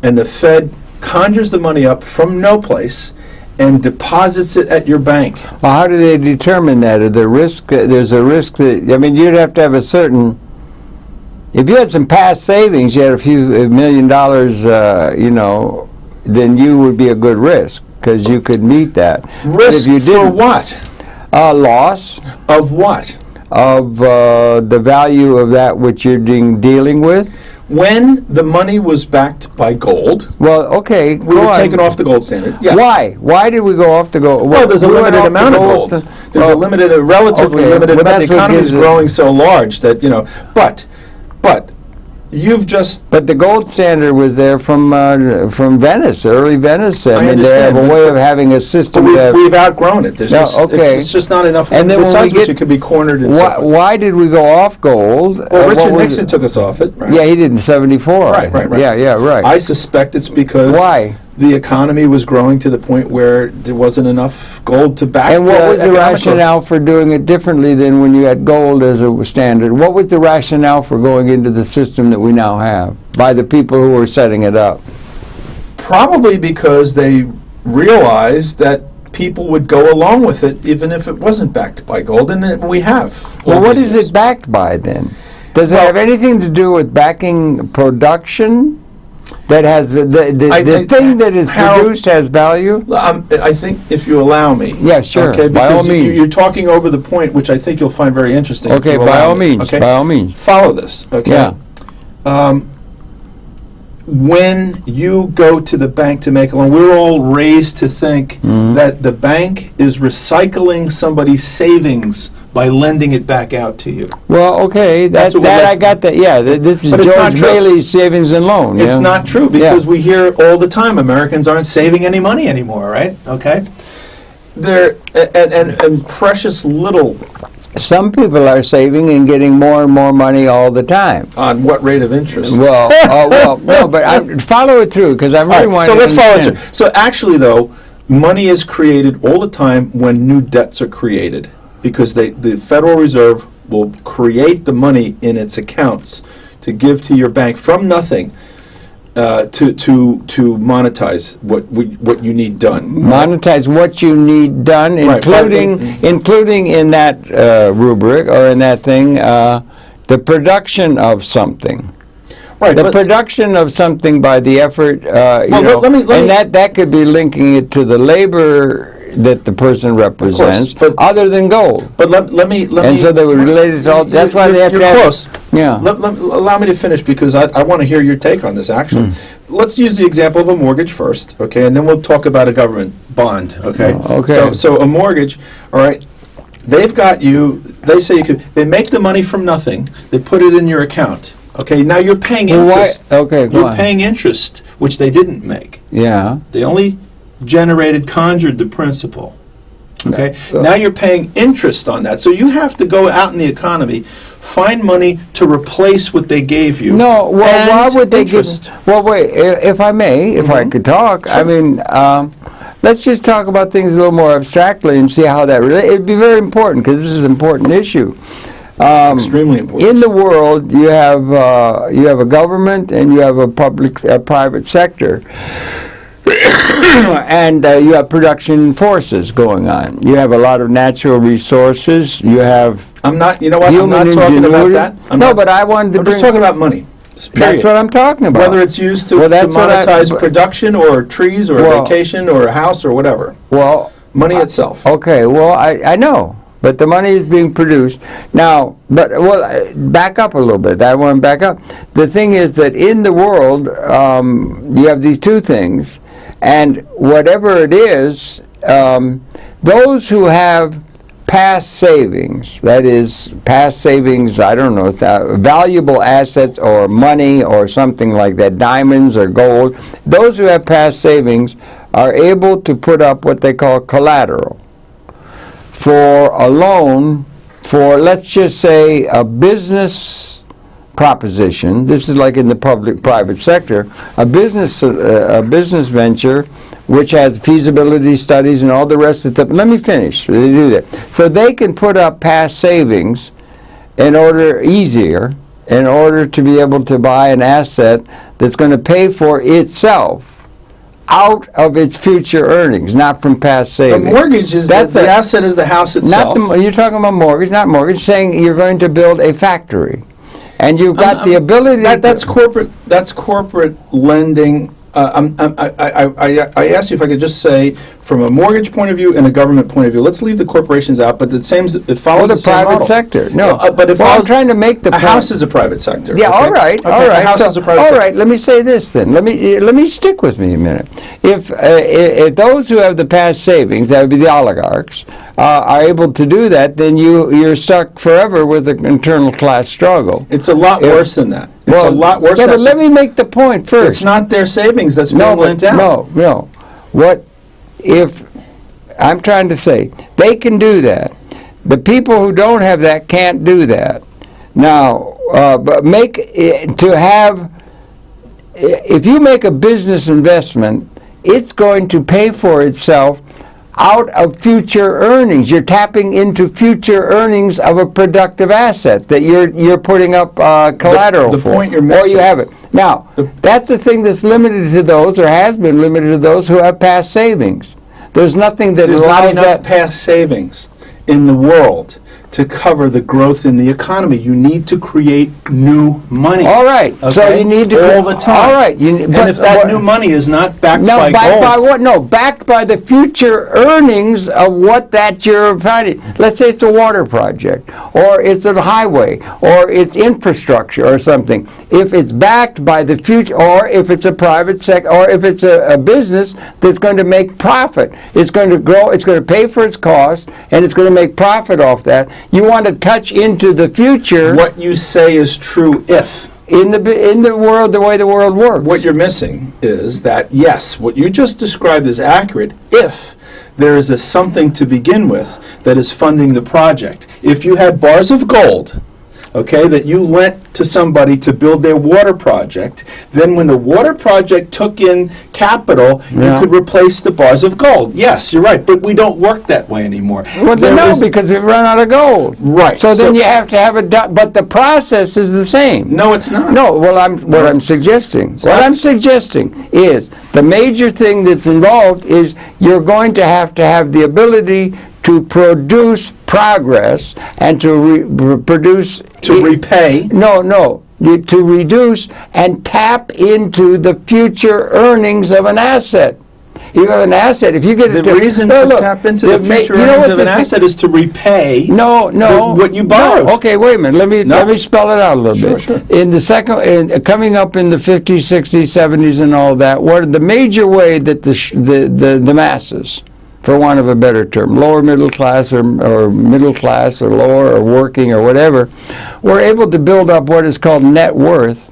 and the Fed conjures the money up from no place and deposits it at your bank. Well, how do they determine that? There's a risk that, you'd have to have a certain, if you had some past savings, you had a few $1 million, then you would be a good risk, because you could meet that. Risk for what? Loss. Of what? Of the value of that which you're dealing with. When the money was backed by gold, well, okay, we were taken off the gold standard. Yes. Why? Why did we go off the gold? Well, there's a limited amount of gold. There's a relatively limited amount. The economy is growing so large that But you've just. But the gold standard was there from Venice, early Venice. I mean, they have a way of having a system. We've outgrown it. It's just not enough. And then besides which, it could be cornered. Why did we go off gold? Well, Richard Nixon took us off it. Right? Yeah, he did in '74. Right. Yeah, right. I suspect it's because the economy was growing to the point where there wasn't enough gold to back. And what was the rationale for doing it differently than when you had gold as a standard? What was the rationale for going into the system that we now have by the people who were setting it up? Probably because they realized that people would go along with it even if it wasn't backed by gold, and we have. Well, what is it backed by then? Does it have anything to do with backing production? That has the thing that is produced has value? I think if you allow me. Yeah, sure. Okay, by all means. You're talking over the point, which I think you'll find very interesting. Okay, by all means. Okay? By all means. Follow this. Okay. Yeah. When you go to the bank to make a loan, we're all raised to think that the bank is recycling somebody's savings by lending it back out to you. Well, okay, that I got that. Yeah, this is George Bailey's savings and loan. It's not true because we hear all the time Americans aren't saving any money anymore, right? Okay, they're and precious little. Some people are saving and getting more and more money all the time. On what rate of interest? Well, no, but follow it through because I'm really wanting. So let's follow it through. So actually, though, money is created all the time when new debts are created. Because the Federal Reserve will create the money in its accounts to give to your bank from nothing to monetize what you need done. Monetize what you need done, including in that rubric or in that thing, the production of something. Right, the production of something by the effort, that could be linking it to the labor that the person represents, other than gold. But let me. And so they were related to all. That's why they have to have. Close. Yeah. Allow me to finish because I want to hear your take on this. Actually, let's use the example of a mortgage first, okay, and then we'll talk about a government bond, okay. Okay. So a mortgage, all right. They've got you. They say you could. They make the money from nothing. They put it in your account. Okay. Now you're paying interest. You're paying interest, which they didn't make. Yeah. They only conjured the principal. Okay, now you're paying interest on that. So you have to go out in the economy, find money to replace what they gave you. No, well, why would they give? Well, wait, if I may, if I could talk, sure. I mean, let's just talk about things a little more abstractly and see how that relates. It'd be very important because this is an important issue. Extremely important. In the world, you have a government and you have a private sector. And you have production forces going on. You have a lot of natural resources. You have I'm not talking about that. But I wanted to I'm just talking about money. Period. That's what I'm talking about. Whether it's used to monetize production or trees or a vacation or a house or whatever. Well, money itself. Okay, well, I know. But the money is being produced. Now, back up a little bit. I want to back up. The thing is that in the world, you have these two things. And whatever it is, those who have past savings, that is, past savings, I don't know, valuable assets or money or something like that, diamonds or gold, those who have past savings are able to put up what they call collateral for a loan for, let's just say, a business proposition. This is like in the public-private sector, a business venture which has feasibility studies and all the rest of it. Let me finish. They do that. So they can put up past savings in order to be able to buy an asset that's going to pay for itself out of its future earnings, not from past savings. The mortgage is the asset is the house itself. You're talking about mortgage, not mortgage, saying you're going to build a factory. And you've got the ability. That's corporate lending. I asked you if I could just say, from a mortgage point of view and a government point of view, let's leave the corporations out, but it follows the same model. Private sector. No, but I'm trying to make the point. A house is a private sector. Yeah, okay? all right. A house is a private sector. All right, let me say this then. Let me stick with me a minute. If those who have the past savings, that would be the oligarchs, are able to do that, then you're stuck forever with an internal class struggle. It's a lot worse than that. It's a lot worse than that. But let me make the point first. It's not their savings that's being lent out. No. What if I'm trying to say they can do that? The people who don't have that can't do that. Now, but if you make a business investment, it's going to pay for itself out of future earnings. You're tapping into future earnings of a productive asset that you're putting up collateral for. The point you're missing. Or you have it. Now, that's the thing that's limited to those, or has been limited to those who have past savings. There's nothing that There's not enough past savings in the world to cover the growth in the economy. You need to create new money. All right. Okay? So you need to all the time. All right. And if that new money is not backed by gold, by what? No, backed by the future earnings of what that you're finding. Let's say it's a water project, or it's a highway, or it's infrastructure, or something. If it's backed by the future, or if it's a private sector, or if it's a business that's going to make profit, it's going to grow, it's going to pay for its cost, and it's going to make profit off that. You want to touch into the future. What you say is true if. In the world, the way the world works. What you're missing is that, yes, what you just described is accurate if there is something to begin with that is funding the project. If you had bars of gold, okay, that you lent to somebody to build their water project, then when the water project took in capital, you could replace the bars of gold. Yes, you're right, but we don't work that way anymore. Well, no, because we've run out of gold. Right. So then you have to have it done, but the process is the same. No, it's not. No, well, I'm suggesting is the major thing that's involved is you're going to have the ability to produce progress and to produce... To repay? No. To reduce and tap into the future earnings of an asset. You have an asset. If you get the reason to tap into the future earnings of an asset is to repay what you borrowed. No. Okay, wait a minute. Let me spell it out a little bit. Sure. In the coming up in the 50s, 60s, 70s, and all that, what are the major way that the masses, for want of a better term, lower middle class or middle class or lower or working or whatever, were able to build up what is called net worth.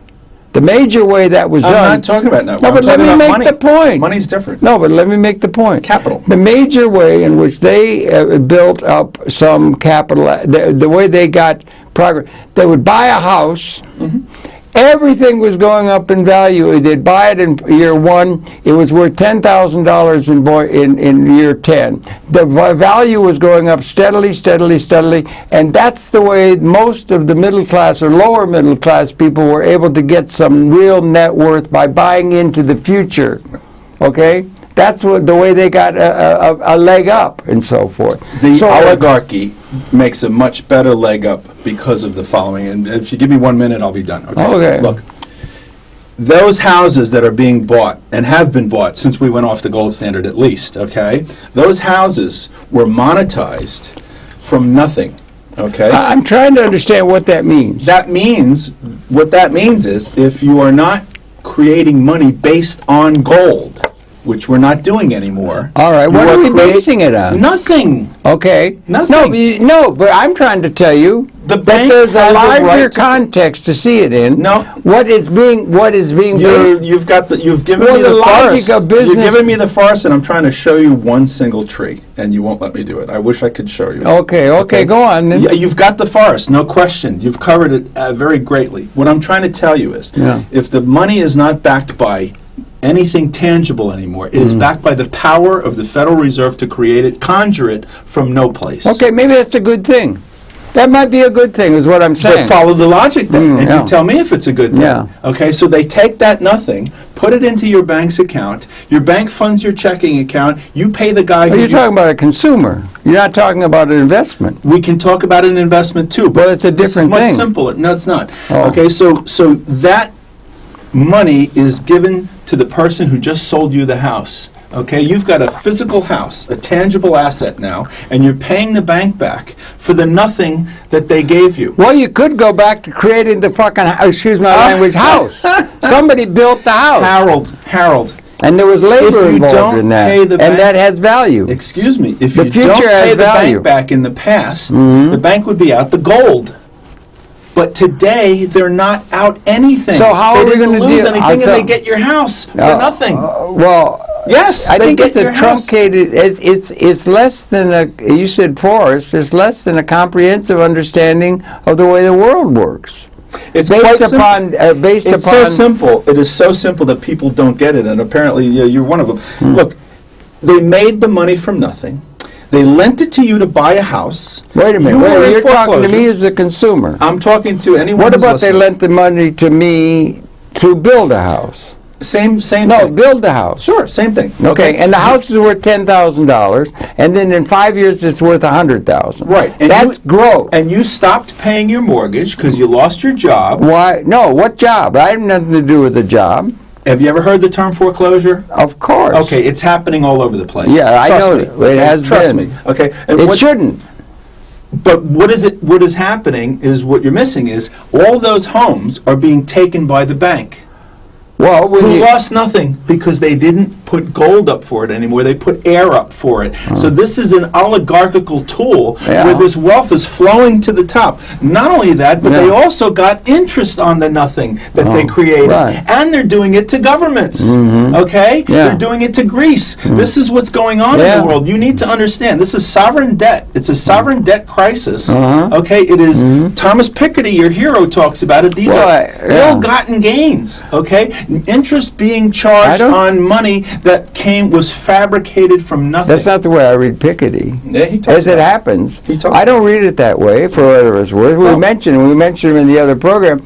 The major way that was done... I'm not talking about net worth. No, but let me make the point. Money's different. No, but let me make the point. Capital. The major way in which they built up some capital, the way they got progress, they would buy a house... Mm-hmm. Everything was going up in value. They'd buy it in year 1. It was worth $10,000 in year 10. The value was going up steadily, and that's the way most of the middle class or lower middle class people were able to get some real net worth by buying into the future. Okay? That's the way they got a leg up and so forth. The oligarchy makes a much better leg up because of the following. And if you give me 1 minute, I'll be done. Okay. Look, those houses that are being bought and have been bought since we went off the gold standard at least, okay, those houses were monetized from nothing. Okay. I'm trying to understand what that means. What that means is if you are not creating money based on gold, which we're not doing anymore. All right, what are we basing it on? Nothing. Okay. Nothing. No, but I'm trying to tell you that there's a larger context to see it in. No. What is being based. You've given me the farce. Of business. You've given me the farce, and I'm trying to show you one single tree, and you won't let me do it. I wish I could show you. Okay, go on then. Yeah, you've got the farce, no question. You've covered it very greatly. What I'm trying to tell you is, if the money is not backed by anything tangible anymore. It is backed by the power of the Federal Reserve to create it, conjure it from no place. Okay, maybe that's a good thing. That might be a good thing, is what I'm saying. But follow the logic then, and you tell me if it's a good thing. Yeah. Okay, so they take that nothing, put it into your bank's account, your bank funds your checking account, you pay the guy who... You're talking about a consumer. You're not talking about an investment. We can talk about an investment too, but it's a different thing. It's much simpler. No, it's not. Oh. Okay, so that money is given to the person who just sold you the house. Okay, you've got a physical house, a tangible asset now, and you're paying the bank back for the nothing that they gave you. Well, you could go back to creating the fucking, excuse my language, house. Somebody built the house. Harold. And there was labor involved in that, and that has value. Excuse me, if you don't pay the bank back in the past, the bank would be out the gold. But today, they're not out anything. So how are we going to lose anything, and they get your house for nothing. Yes, I think it's a truncated. It's less than you said force. It's less than a comprehensive understanding of the way the world works. It's so simple. It is so simple that people don't get it, and apparently you're one of them. Look, they made the money from nothing. They lent it to you to buy a house. Wait a minute. You're talking to me as a consumer. I'm talking to anyone. What who's about listening. They lent the money to me to build a house? Same No, thing. build the house. Sure, same thing. Okay, and the house is worth $10,000, and then in 5 years it's worth $100,000. Right. And that's growth. And you stopped paying your mortgage because you lost your job. Why? No, what job? I have nothing to do with the job. Have you ever heard the term foreclosure? Of course. Okay, it's happening all over the place. Yeah, I know it. It has been. Trust me. Okay. And it shouldn't. But what is happening is what you're missing is all those homes are being taken by the bank. Well, who lost nothing because they didn't put gold up for it anymore. They put air up for it. So this is an oligarchical tool where this wealth is flowing to the top. Not only that, but they also got interest on the nothing that they created. Right. And they're doing it to governments. Okay? Yeah. They're doing it to Greece. This is what's going on in the world. You need to understand. This is sovereign debt. It's a sovereign debt crisis. Okay? It is Thomas Piketty, your hero, talks about it. These are ill-gotten gains. Okay? Interest being charged on money that was fabricated from nothing. That's not the way I read Piketty. Yeah, he talks As it happens. I don't read it that way, for whatever it's worth. We mentioned him in the other program.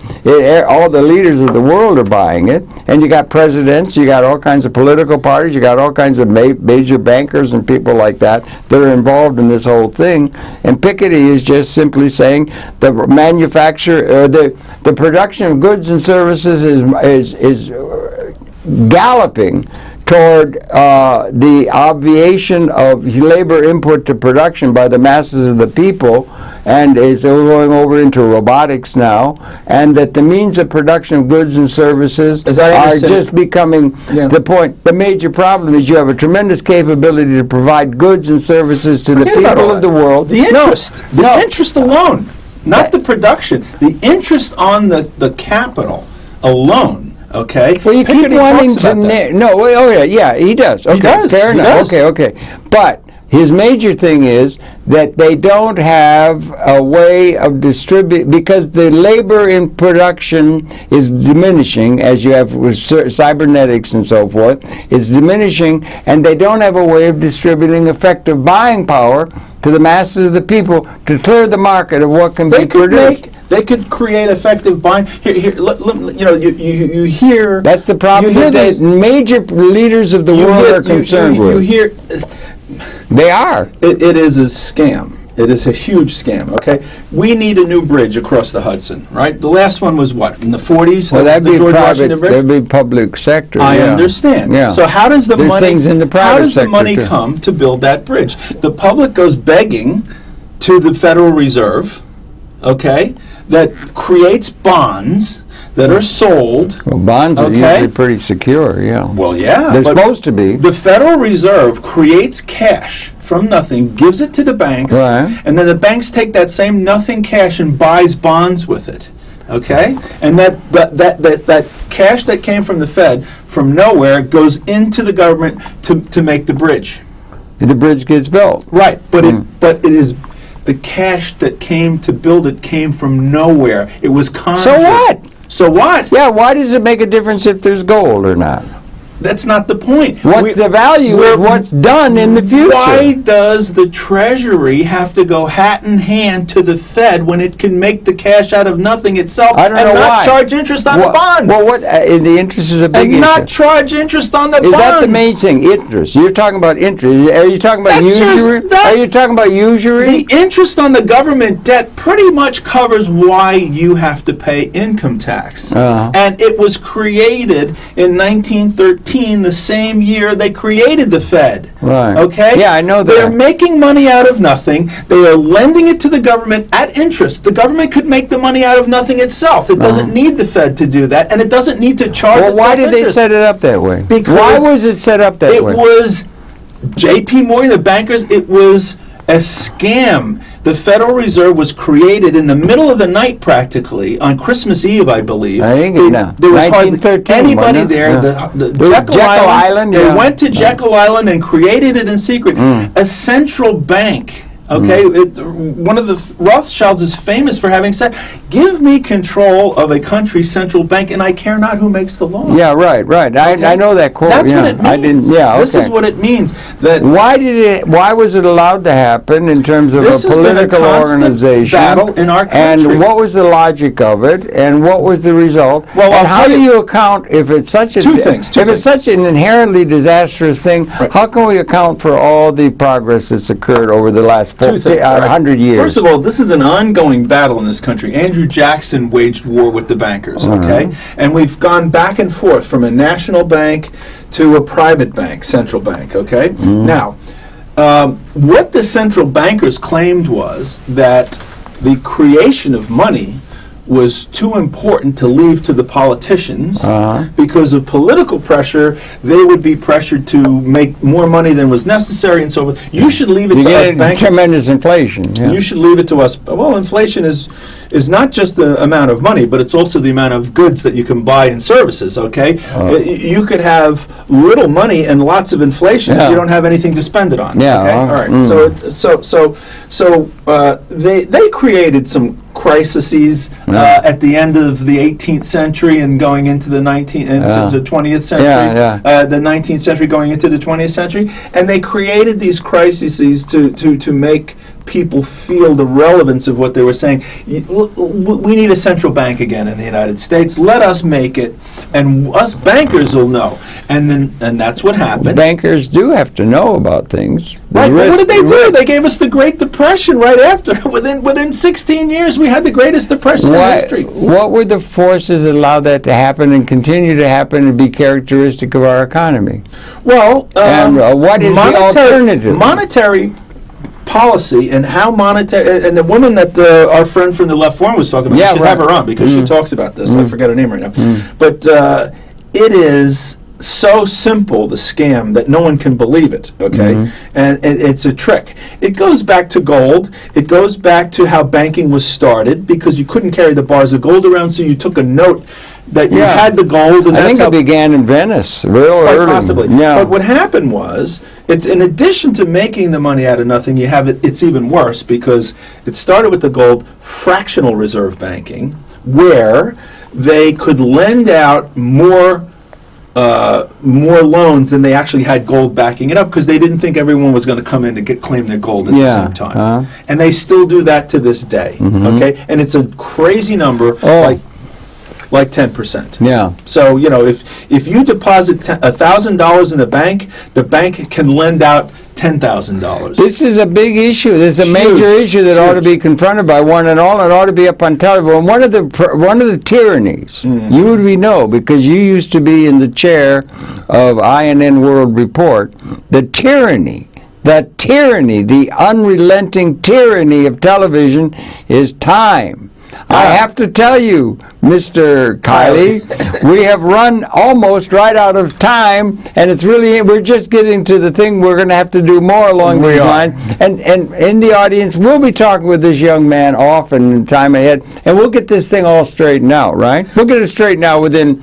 All the leaders of the world are buying it, and you got presidents, you got all kinds of political parties, you got all kinds of major bankers and people like that are involved in this whole thing. And Piketty is just simply saying the manufacture, the production of goods and services is galloping toward the obviation of labor input to production by the masses of the people, and is going over into robotics now, and that the means of production of goods and services are just becoming the point. The major problem is you have a tremendous capability to provide goods and services to the people of the world. The interest. The interest alone, not the production. The interest on the capital alone. Okay. Well, you keep wanting to he does. Okay, he does. Fair enough. Okay. But his major thing is that they don't have a way of distributing, because the labor in production is diminishing, as you have with cybernetics and so forth. It's diminishing, and they don't have a way of distributing effective buying power to the masses of the people to clear the market of what can be produced. They could create effective buying. You hear. That's the problem that the major leaders of the world are concerned with. You hear. They are. It is a scam. It is a huge scam, okay? We need a new bridge across the Hudson, right? The last one was what, in the 40s? Well, that'd be private, that'd be public sector. I understand. Yeah. So how does the money, things in the private sector come to build that bridge? The public goes begging to the Federal Reserve, okay, that creates bonds that are sold. Well, bonds are usually pretty secure, Well, yeah. They're supposed to be. The Federal Reserve creates cash from nothing, gives it to the banks, and then the banks take that same nothing cash and buys bonds with it. Okay? And that cash that came from the Fed from nowhere goes into the government to make the bridge. The bridge gets built. Right. But it is the cash that came to build it came from nowhere. It was conjured. So what? So what? Yeah, why does it make a difference if there's gold or not? That's not the point. What's the value of what's done in the future? Why does the Treasury have to go hat in hand to the Fed when it can make the cash out of nothing itself and not charge interest on the bond? Well, what in the interest is a big and not charge interest on the bond. Is that the main thing? Interest. You're talking about interest. Are you talking about usury? Are you talking about usury? The interest on the government debt pretty much covers why you have to pay income tax. And it was created in 1913. The same year they created the Fed. Right. Okay? Yeah, I know that. They're making money out of nothing. They are lending it to the government at interest. The government could make the money out of nothing itself. It doesn't need the Fed to do that, and it doesn't need to charge itself why did interest. They set it up that way? Because why was it set up that way? It was J.P. Morgan, the bankers, it was a scam. The Federal Reserve was created in the middle of the night, practically on Christmas Eve, I believe. I think there was hardly anybody there. The Jekyll Island. They went to Jekyll Island and created it in secret. A central bank Okay, one of the Rothschilds is famous for having said, "Give me control of a country's central bank, and I care not who makes the law." Yeah, right. Okay? I know that quote. That's what it means. I didn't. Yeah, okay. This is what it means. That why was it allowed to happen in terms of a political organization? Battle in our country. And what was the logic of it? And what was the result? Well, and how do you account if it's such a it's such an inherently disastrous thing? Right. How can we account for all the progress that's occurred over the last 100 years? First of all, this is an ongoing battle in this country. Andrew Jackson waged war with the bankers, okay? And we've gone back and forth from a national bank to a private bank, central bank, okay? Now, what the central bankers claimed was that the creation of money was too important to leave to the politicians because of political pressure. They would be pressured to make more money than was necessary and so forth. You should leave it to us bankers. Tremendous inflation. Yeah. You should leave it to us. Well, inflation is not just the amount of money, but it's also the amount of goods that you can buy and services, okay? You could have little money and lots of inflation if you don't have anything to spend it on. Yeah. Okay? All right. So they created some crises at the end of the 18th century and going into the 20th century. The 19th century going into the 20th century, and they created these crises to make people feel the relevance of what they were saying. We need a central bank again in the United States. Let us make it, and us bankers will know. And that's what happened. Bankers do have to know about things. Right. What did they do? They gave us the Great Depression right after. Within 16 years, we had the greatest depression in history. What were the forces that allowed that to happen and continue to happen and be characteristic of our economy? Well, what is the alternative? Monetary policy and how monetary, and the woman that our friend from the Left Forum was talking about, you should have her on because she talks about this. I forget her name right now. But it is so simple, the scam, that no one can believe it, okay? And it's a trick. It goes back to gold. It goes back to how banking was started, because you couldn't carry the bars of gold around, so you took a note that you had the gold. And I think it began in Venice, real early. Possibly. Yeah. But what happened was, it's in addition to making the money out of nothing, you have it's even worse, because it started with the gold fractional reserve banking, where they could lend out more loans than they actually had gold backing it up, because they didn't think everyone was going to come in to claim their gold at the same time. And they still do that to this day. Okay, and it's a crazy number, like 10%. Yeah. So if you deposit $1,000 in the bank can lend out $10,000. This is a big issue. This is a major issue that ought to be confronted by one and all, and ought to be up on television. One of the tyrannies, you would know, because you used to be in the chair of INN World Report, the unrelenting tyranny of television is time. I have to tell you, Mr. Kiely, we have run almost right out of time, and we're just getting to the thing we're going to have to do more along these lines. And in the audience, we'll be talking with this young man often in time ahead, and we'll get this thing all straightened out, right? We'll get it straightened out within,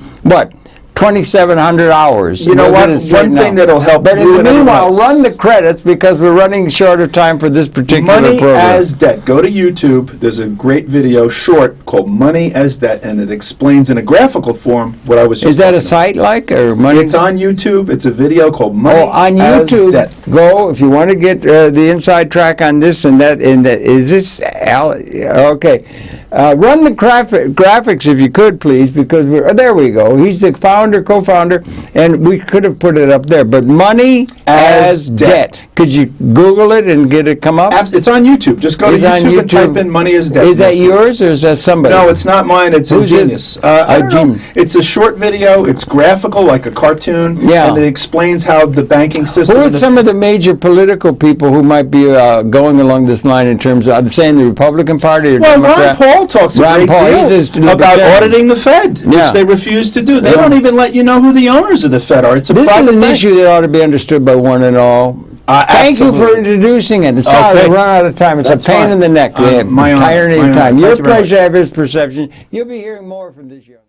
2,700 hours. You know what? One thing that'll help. But in the meanwhile, run the credits, because we're running short of time for this particular program. Money as Debt. Go to YouTube. There's a great video, short, called Money as Debt, and it explains in a graphical form what I was just talking about. Is that a site or Money? It's on YouTube. It's a video called Money on YouTube, as Debt. Go if you want to get the inside track on this and that. Is this okay? Run the graphics if you could, please, because there we go. He's the co-founder, and we could have put it up there. But Money as Debt. Could you Google it and get it come up? It's on YouTube. Just go to YouTube and type in Money as Debt. Is that yours or is that somebody? No, it's not mine. It's a genius. It's a short video. It's graphical, like a cartoon. Yeah. And it explains how the banking system. Who are some of the major political people who might be going along this line in terms of saying the Republican Party or Democrat? Ron Paul talks a great deal about auditing the Fed, which they refuse to do. They don't even let you know who the owners of the Fed are. It's a private This is an bank. issue that ought to be understood by one and all. Thank you for introducing it. Sorry, we run out of time. It's a pain in the neck. My tiring time. Your pleasure to have his perception. You'll be hearing more from this young